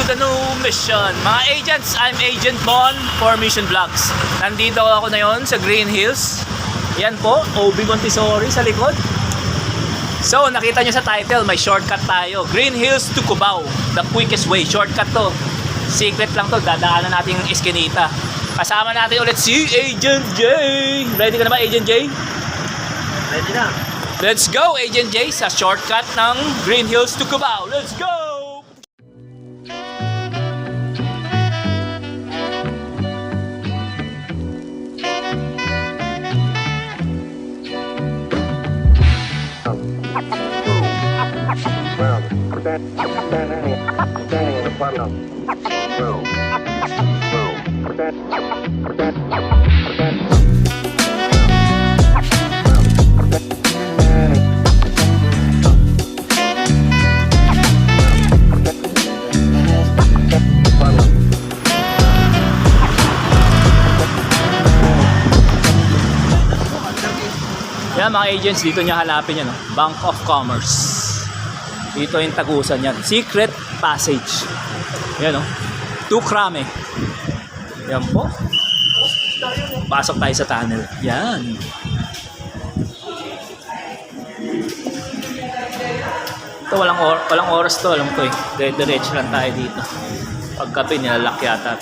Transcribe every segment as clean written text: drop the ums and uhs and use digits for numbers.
the new mission. Mga agents, I'm Agent Bon for Mission Vlogs. Nandito ako na yon sa Green Hills. Yan po, OB Montessori sa likod. So, nakita nyo sa title, may shortcut tayo. Green Hills to Cubao, the quickest way. Shortcut to. Secret lang to, dadaanan natin yung Eskinita. Kasama natin ulit si Agent J. Ready ka na ba, Agent J? Ready na. Let's go, Agent J, sa shortcut ng Green Hills to Cubao. Let's go! Standing in the bottom. Yan mga agents, dito niya hanapin yan, no? Bank of Commerce. Dito yung tagusan yan. Secret Passage. Yan, no? Tukrame. Yan po. Pasok tayo sa tunnel. Yan. Ito walang oras to, alam ko eh. Diretso lang tayo dito. Paggabi nilalak yata.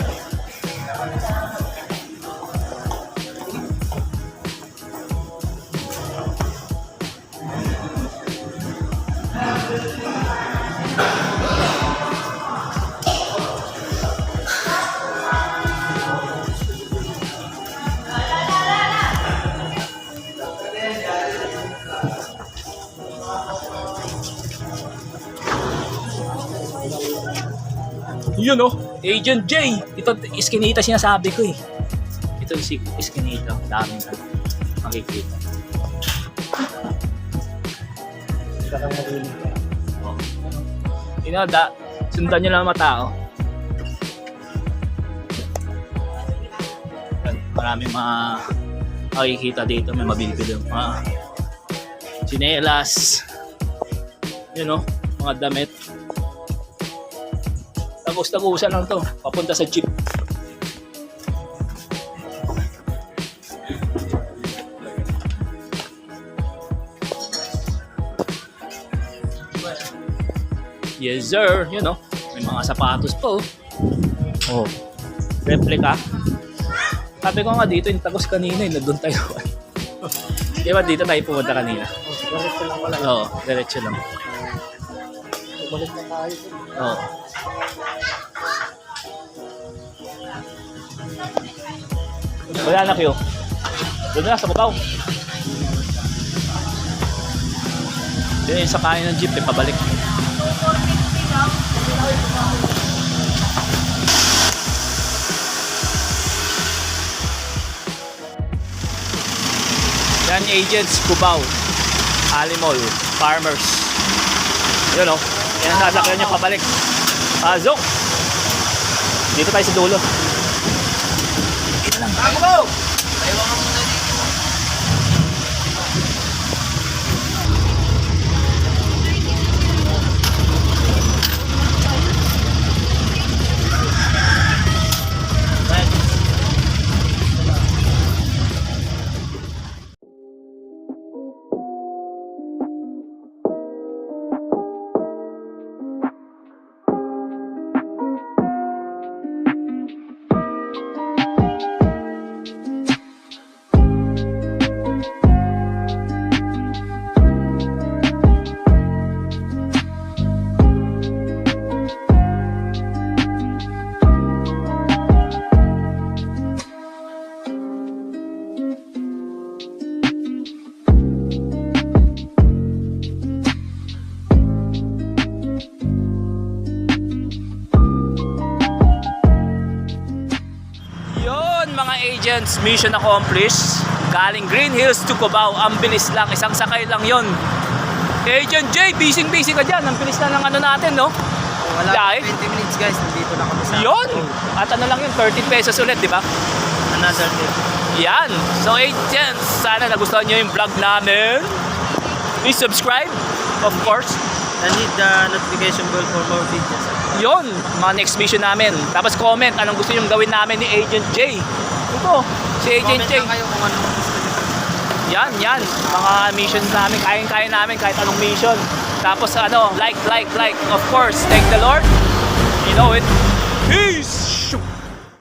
Yun oh, Agent J. Ito, Eskinita sinasabi ko eh. Ito si Eskinita. Daming ka. Makikita. Oh. Sundan nyo lang mga tao. Maraming mga makikita dito. May mabibili. Mga tsinelas. Yun oh, mga damit. Tagos-tagusan lang to, papunta sa jeep. Yes sir, you know, may mga sapatos po. Oh, replica. Sabi ko nga dito yung tagos kanina, doon tayo. Di ba dito tayo pumunta kanina? Diretso lang pala. Oo, diretso lang. Balik na tayo. Oo. Wala na kayo. Doon na sa Cubao. Doon yung sakayan ng jeep, pabalik. Yan agents, Cubao, Alimol, Farmers. Yun o. Yan ang sasakyan niya pabalik. Pasok! Dito tayo sa dulo. Dito lang. Go! Ayaw ka muna dito. Agents, mission accomplished. Galing Green Hills to Cubao. Ang bilis lang, isang sakay lang yon. Agent J, busy ka dyan. Ang bilis na ng ano natin, no? Wala Dahil 20 minutes guys, nandito na kami sa yun! At ano lang yun, 13 pesos ulit, di ba? another day. Yan! So agents, sana nagustuhan nyo yung vlog namin. Please subscribe, of course. And hit the notification bell for more videos. Yon, mga next mission namin. Tapos comment, anong gusto yung gawin namin ni Agent J. Ito, si Agent Comment J. lang kayo kung ano gusto nyo. Yan. Mga missions namin. Kaya namin kahit anong mission. Tapos like. Of course, thank the Lord. You know it. Peace!